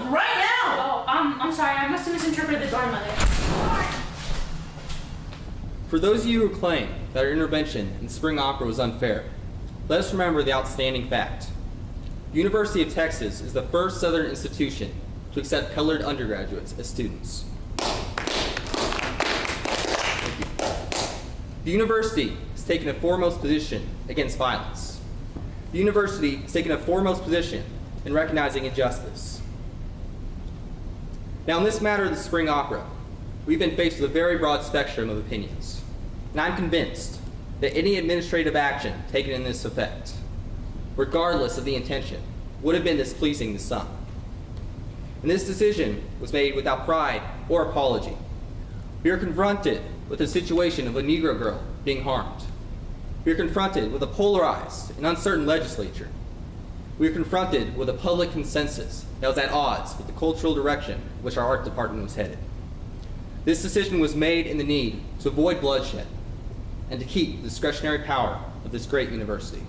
right now! Oh, I'm sorry. I must have misinterpreted the door, Mother. For those of you who claim that our intervention in spring opera was unfair, let us remember the outstanding fact. The University of Texas is the first Southern institution to accept colored undergraduates as students. Thank you. The university has taken a foremost position against violence. The university has taken a foremost position in recognizing injustice. Now, in this matter of the spring opera, we've been faced with a very broad spectrum of opinions, and I'm convinced that any administrative action taken in this effect, regardless of the intention, would have been displeasing to some. And this decision was made without pride or apology. We are confronted with the situation of a Negro girl being harmed. We are confronted with a polarized and uncertain legislature. We are confronted with a public consensus that was at odds with the cultural direction in which our art department was headed. This decision was made in the need to avoid bloodshed and to keep the discretionary power of this great university.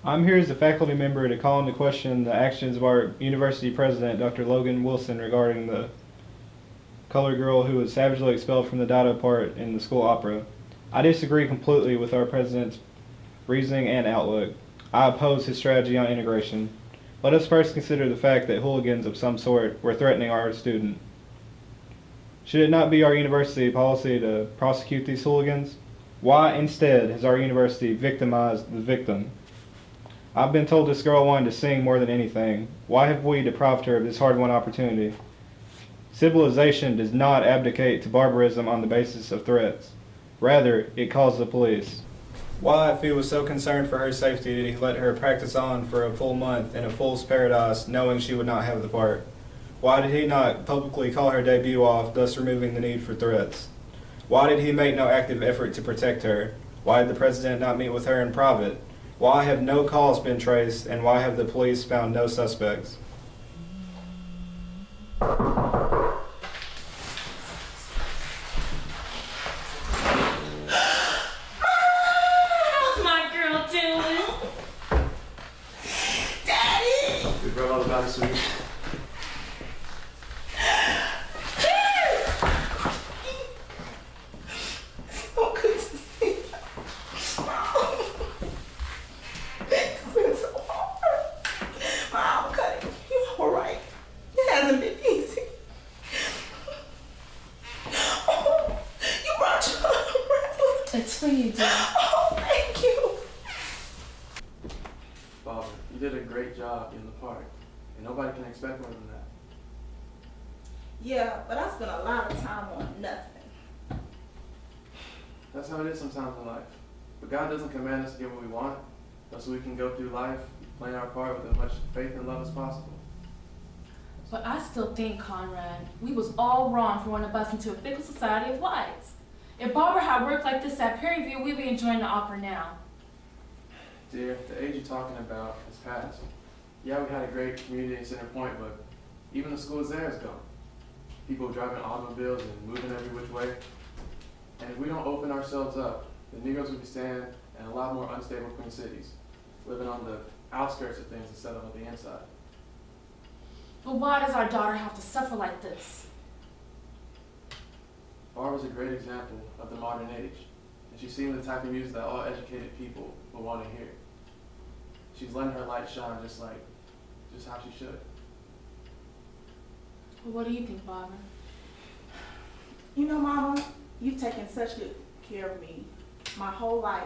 I'm here as a faculty member to call into question the actions of our university president, Dr. Logan Wilson, regarding the colored girl who was savagely expelled from the Dido part in the school opera. I disagree completely with our president's reasoning and outlook. I oppose his strategy on integration. Let us first consider the fact that hooligans of some sort were threatening our student. Should it not be our university policy to prosecute these hooligans? Why instead has our university victimized the victim? I've been told this girl wanted to sing more than anything. Why have we deprived her of this hard-won opportunity? Civilization does not abdicate to barbarism on the basis of threats. Rather, it calls the police. Why, if he was so concerned for her safety, did he let her practice on for a full month in a fool's paradise, knowing she would not have the part? Why did he not publicly call her debut off, thus removing the need for threats? Why did he make no active effort to protect her? Why did the president not meet with her in private? Why have no calls been traced, and why have the police found no suspects? How's my girl doing? Daddy! We brought all the body sweet. So good to see you. It's been so hard. Mom, cutting. You alright? It hasn't been easy. Oh, you brought your umbrella. It's for you, dear. Oh, thank you. Barbara, you did a great job in the part, and nobody can expect more than that. Yeah, but I spent a lot of time on nothing. That's how it is sometimes in life. But God doesn't command us to get what we want, so we can go through life playing our part with as much faith and love as possible. But I still think, Conrad, we was all wrong for wanting to bust into a fickle society of whites. If Barbara had worked like this at Prairie View, we'd be enjoying the opera now. Dear, the age you're talking about is past. Yeah, we had a great community in Center Point, but even the schools there is gone. People driving automobiles and moving every which way. And if we don't open ourselves up, the Negroes will be staying in a lot more unstable Queen cities, living on the outskirts of things instead of on the inside. But why does our daughter have to suffer like this? Barbara's a great example of the modern age, and she's seen the type of music that all educated people will want to hear. She's letting her light shine just how she should. Well, what do you think, Barbara? You know, Mama, you've taken such good care of me my whole life.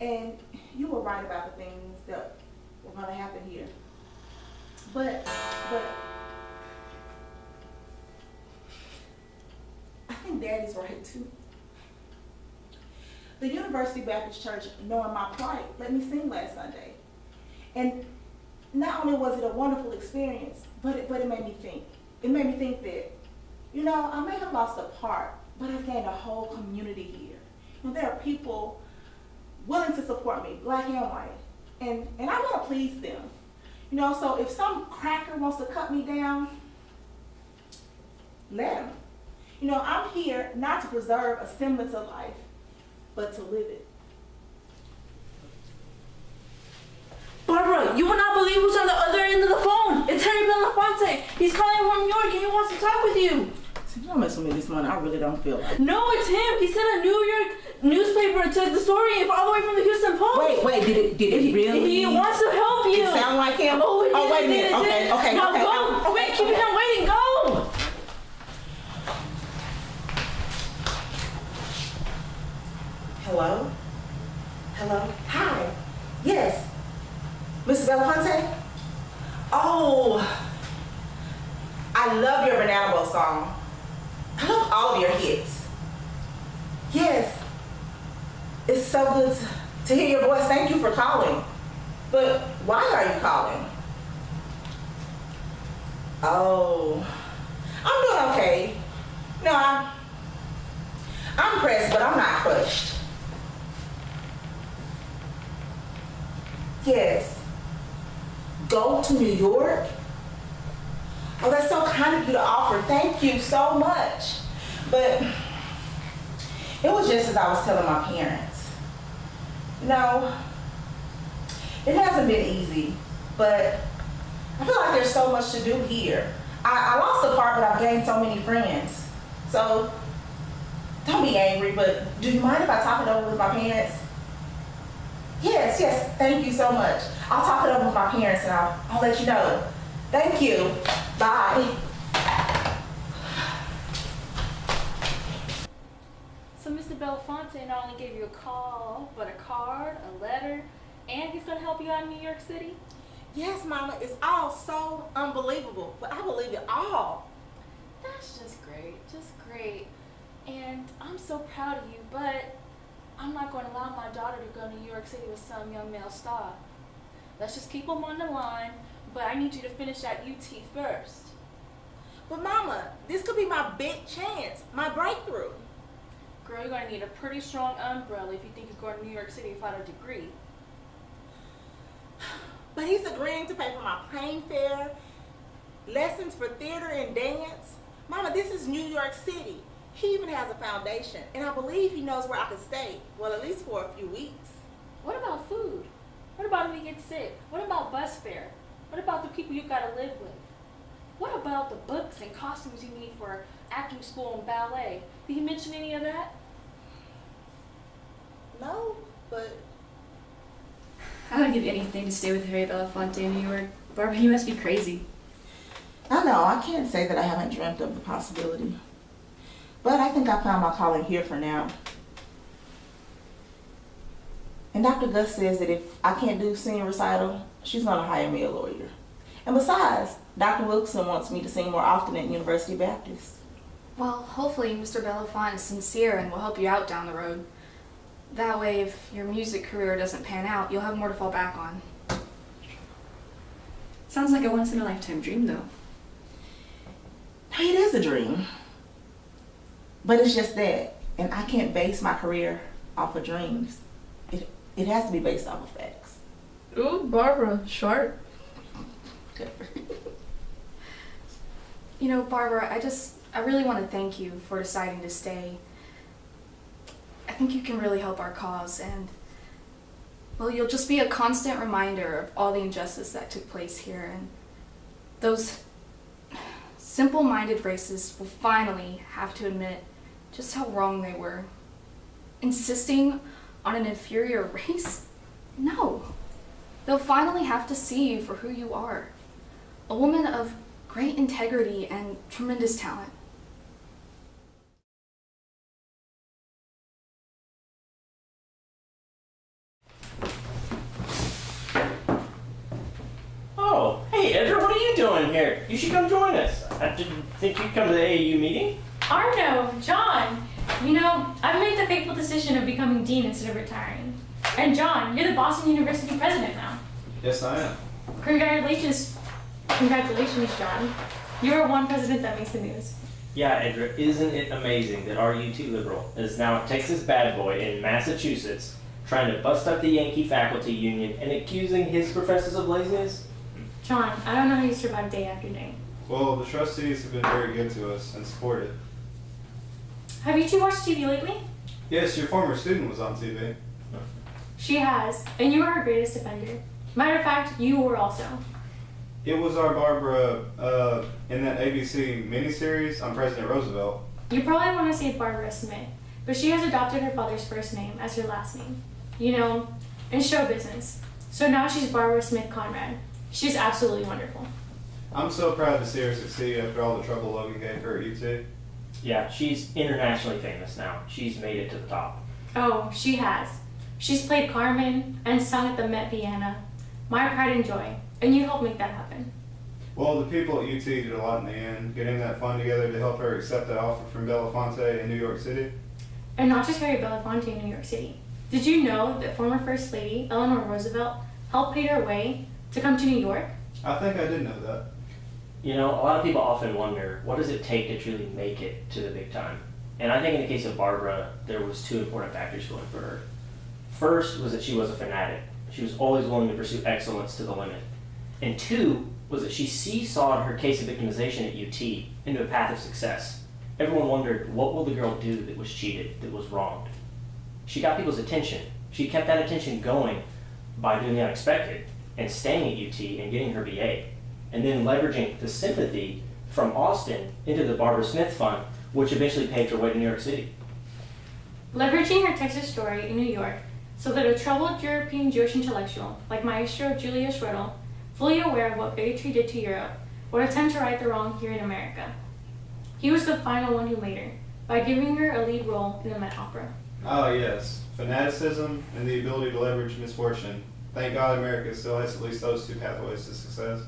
And you were right about the things that were going to happen here. But I think Daddy's right too. The University Baptist Church, knowing my plight, let me sing last Sunday. And not only was it a wonderful experience, but it made me think. It made me think that, you know, I may have lost a part, but I've gained a whole community here. You know, there are people willing to support me, black and white, and I want to please them. You know, so if some cracker wants to cut me down, let him. You know, I'm here not to preserve a semblance of life, but to live it. Emily, who's on the other end of the phone. It's Harry Belafonte. He's calling from New York and he wants to talk with you. See, don't mess with me this morning. I really don't feel like it. No, it's him. He sent a New York newspaper took the story all the way from the Houston Post. Wait, did it really? He wants to help you. It sound like him? Oh, it did, wait a minute. it did. Okay. Now go. Okay. Wait, keep him waiting. Go. Hello? Hi. Yes. Mrs. Belafonte? Oh, I love your Banana Boat song. I love all of your hits. Yes. It's so good to hear your voice. Thank you for calling. But why are you calling? Oh, I'm doing okay. No, I'm pressed, but I'm not crushed. Yes. Go to New York? Oh, that's so kind of you to offer. Thank you so much. But it was just as I was telling my parents. No, it hasn't been easy, but I feel like there's so much to do here. I lost a part, but I've gained so many friends. So don't be angry, but do you mind if I talk it over with my parents? Yes, thank you so much. I'll talk it over with my parents and I'll let you know. Thank you. Bye. So Mr. Belafonte not only gave you a call, but a card, a letter, and he's gonna help you out in New York City? Yes, Mama, it's all so unbelievable, but I believe it all. That's just great. And I'm so proud of you, but I'm not going to allow my daughter to go to New York City with some young male star. Let's just keep them on the line, but I need you to finish at UT first. But Mama, this could be my big chance, my breakthrough. Girl, you're going to need a pretty strong umbrella if you think you're going to New York City without a degree. But he's agreeing to pay for my plane fare, lessons for theater and dance. Mama, this is New York City. He even has a foundation, and I believe he knows where I can stay. Well, at least for a few weeks. What about food? What about if you get sick? What about bus fare? What about the people you gotta live with? What about the books and costumes you need for acting school and ballet? Did he mention any of that? No, but I would give anything to stay with Harry Belafonte in New York. Barbara, you must be crazy. I know, I can't say that I haven't dreamt of the possibility. But I think I found my calling here for now. And Dr. Gus says that if I can't do singing recital, she's gonna hire me a lawyer. And besides, Dr. Wilson wants me to sing more often at University Baptist. Well, hopefully Mr. Belafonte is sincere and will help you out down the road. That way, if your music career doesn't pan out, you'll have more to fall back on. Sounds like a once-in-a-lifetime dream, though. It is a dream. But it's just that, and I can't base my career off of dreams. It has to be based off of facts. Ooh, Barbara, sharp. You know, Barbara, I really want to thank you for deciding to stay. I think you can really help our cause, and, well, you'll just be a constant reminder of all the injustice that took place here, and those simple-minded racists will finally have to admit just how wrong they were. Insisting on an inferior race? No. They'll finally have to see you for who you are. A woman of great integrity and tremendous talent. Oh, hey Edgar, what are you doing here? You should come join us. I didn't think you'd come to the AAU meeting. Arno, John, you know, I've made the fateful decision of becoming dean instead of retiring. And John, you're the Boston University president now. Yes, I am. Congratulations, John. You are one president that makes the news. Yeah, Edgar, isn't it amazing that our UT liberal is now a Texas bad boy in Massachusetts trying to bust up the Yankee faculty union and accusing his professors of laziness? John, I don't know how you survive day after day. Well, the trustees have been very good to us and supported. Have you two watched TV lately? Yes, your former student was on TV. She has, and you are her greatest defender. Matter of fact, you were also. It was our Barbara in that ABC miniseries on President Roosevelt. You probably want to say Barbara Smith, but she has adopted her father's first name as her last name. You know, in show business. So now she's Barbara Smith Conrad. She's absolutely wonderful. I'm so proud to see her succeed after all the trouble Logan gave her at UT. Yeah, she's internationally famous now. She's made it to the top. Oh, she has. She's played Carmen and sung at the Met Vienna. My pride and joy. And you helped make that happen. Well, the people at UT did a lot in the end, getting that fund together to help her accept that offer from Belafonte in New York City. And not just Harry Belafonte in New York City. Did you know that former First Lady Eleanor Roosevelt helped pay her way to come to New York? I think I did know that. You know, a lot of people often wonder, what does it take to truly make it to the big time? And I think in the case of Barbara, there was two important factors going for her. First was that she was a fanatic. She was always willing to pursue excellence to the limit. And two was that she seesawed her case of victimization at UT into a path of success. Everyone wondered, what will the girl do that was cheated, that was wronged? She got people's attention. She kept that attention going by doing the unexpected and staying at UT and getting her BA, and then leveraging the sympathy from Austin into the Barbara Smith Fund, which eventually paved her way to New York City. Leveraging her Texas story in New York so that a troubled European Jewish intellectual like Maestro Julius Riddle, fully aware of what bigotry did to Europe, would attempt to right the wrong here in America. He was the final one who made her, by giving her a lead role in the Met Opera. Oh yes, fanaticism and the ability to leverage misfortune. Thank God America still has at least those two pathways to success.